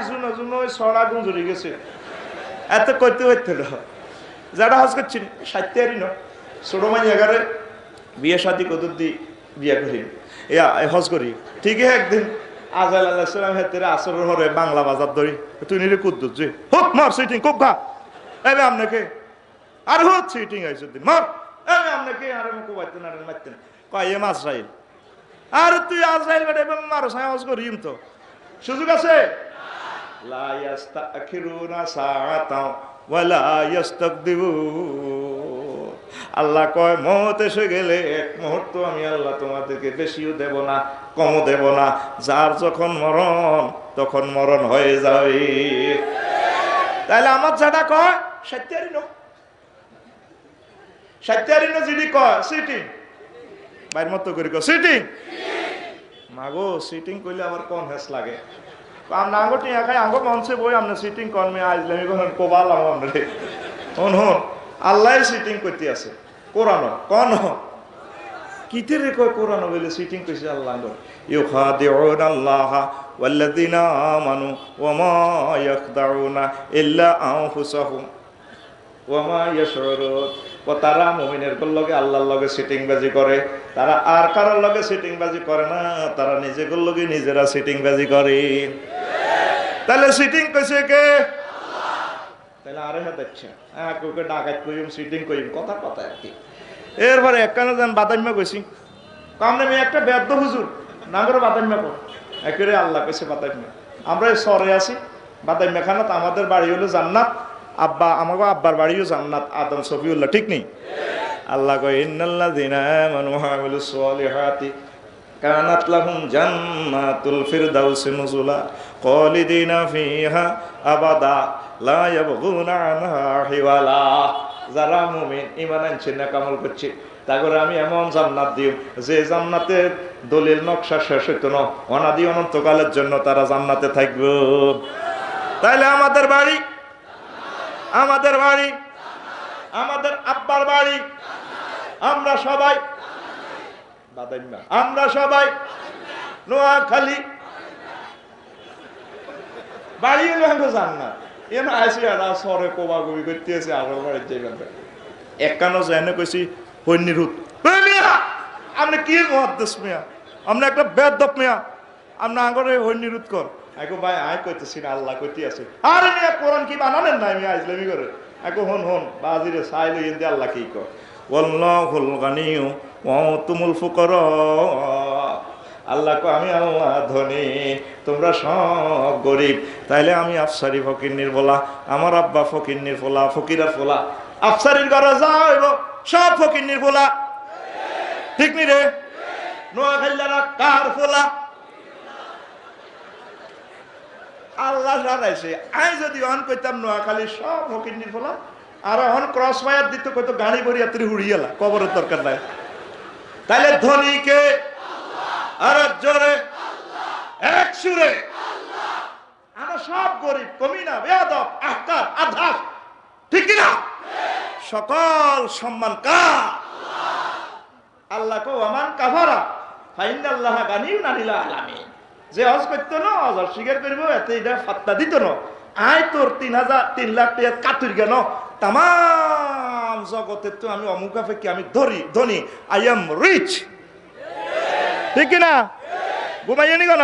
Juno Juno ওই ছড়া গুঞ্জুরি গেছে এত করতে হইতে যারা হজ করছেন সাহিত্যারি ন ছোট মাইয়াগারে বিয়ে শাদী কত দি বিয়ে করি হজ করি ঠিকই একদিন আজাল আল্লাহ সালাম হেতের আসরের হরে বাংলা বাজার ধরি তুই নিরে কুদ্দুস যে হোক মার সিটিং খুব খা এবে আপনাকে আর হোক সিটিং আইসো দিন মার এবে আপনাকে আর মুখ বাইতেন আর মারতেন কয় এম আজরাইল আর তুই আজরাইল বেটা এবার মারো সাই হজ করিম তো সুযোগ আছে লা ইয়াস্তাখিরুনা সাআতাও ওয়ালা ইস্তাকদিমুন আল্লাহ কয় মওত এসে গেলে এক মুহূর্ত আমি আল্লাহ তোমাদেরকে বেশিও দেব না কমও দেব না যার যখন মরণ তখন মরণ হয়ে যাবে তাহলে আমার যাটা কয় সাত্যারি ন জিডি কয় সিটিং বাইর মতো করে কয় সিটিং মাগো সিটিং কইলে আবার কোন হেস লাগে আমরা আঙ্গো টিয়া খাই আঙ্গো মঞ্চে বই আমরা সিটিং কর্মে আইজলামি কোন কোবালাম আমরা হন হন আল্লাহ সিটিং করতে আছে কোরআন কোন কিতে রে কয় কোরআন বলে সিটিং কইছে আল্লাহ ইউখাদিউন আল্লাহ ওয়াল্লাযিনা আমানু ওয়া মা ইয়াখদাউনা ইল্লা আনফুসাহুম ওয়া মা ইয়াশউরুন ও তারা মুমিনের লগে আল্লাহর লগে সিটিং বাজি করে তারা আর কারোর লগে সিটিং বাজি করে না তারা নিজেদের লগে নিজেরা সিটিং বাজি করে তাহলে সিটিং কইছে কে আল্লাহ তাহলে আরে হচ্ছে কোকে ডাকাত কইম সিটিং কইম কথা কথা আর কি এরপরে একখানে যান বাদাইমা কইছি কামনে আমি একটা বেদ্য হুজুর নাগর বাদাইমা কর একেরে আল্লাহ কইছে বাদাইমা আমরা সরে আছি বাদাইমা খানাত আমাদের বাড়ি হলো জান্নাত আব্বা আমাগো আব্বার বাড়িও জান্নাত আদম সফিউল্লাহ ঠিক নেই আল্লাহ কয় ইন্নাল্লাযিনা আমানু ওয়া আমিলুস সলিহাতি কানাত লাহুম জান্নাতুল ফিরদাউসি নুজুলা খালিদিনা ফিহা আবাদা লা ইয়াবগুনা আনহা হিওয়ালা যারা মুমিন ঈমান আনছে নেক আমল করছে তাগরে আমি এমন জান্নাত দিই যে জান্নাতের দলিল নকশা শেষ হইতো না অনাদি অনন্তকালের জন্য তারা জান্নাতে থাকবে তাইলে আমাদের বাড়ি আমাদের আব্বার বাড়ি আমরা সবাই বাদাইমা আমরা সবাই নোয়াখালী বাড়ি হলো এখন জান্নাত এন আইসি এরা সরে কোবাগুবি করতেছে আরো বাড়ির জায়গাটা একানো যায় না কইছি হন্যিরুত আমরা কি মহাদ্দেশ মিয়া আমরা একটা বেদব মিয়া আমরা আগরে হন্যিরুত কর এখন ভাই আয় কইতেছি না আল্লাহ কইতে আছে আরে মিয়া কোরআন কি বানানেন না আমি ইসলামি করে এখন হন হন বাজিরে সাইলে ইন্দে আল্লাহ কি কর ওয়াল্লাহুল গানিয়্যু ওয়া আনতুমুল ফুকারা আল্লাহ কো আমি আল্লাহ ধনী তোমরা সব গরিব তাইলে আমি আফসারি ফকিরনির বলা আমার আব্বা ফকিরনির ফলা ফকিরার ফলা আফসারির ঘরে যাইব সব ফকিরনির ফলা ঠিক নি রে নোয়াখালীরা কার ফলা আল্লাহ জানাইছে আই যদি অন কইতাম নোয়াখালী সব ফকিরনির ফলা আর অন ক্রস ফায়ার দিত কত গাড়ি বড়িয়া তুই হুড়িয়ালা কবরের দরকার নাই তাইলে ধনীকে আর জোরে এক সুরে আমরা সব গরিব কমি না বেয়াদব আহকার আধাস ঠিক না সকল সম্মান কার আল্লাহ কো ওয়ামান কাফারা ফাইনাল্লাহ গানিয়ুন আনিল আলামিন যে হজ করতো না হজ স্বীকার করব এতে এটা ফাত্তা দিত না আয় তোর 3 লাখ টাকা কাতুর কেন তাম জগতে তো আমি অমুকাফেকি আমি ধনী আই এম রিচ ঠিক না ঘুমাইয়ে নি কেন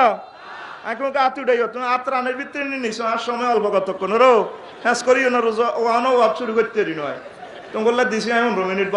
এখন আতুটাই হতো আত্রানের ভিতরে নিস আর সময় অল্প কতক্ষণ রো হ্যাঁ করিও না রোজ ও শুরু করতে নয় তোমার দিছি আমি 15 মিনিট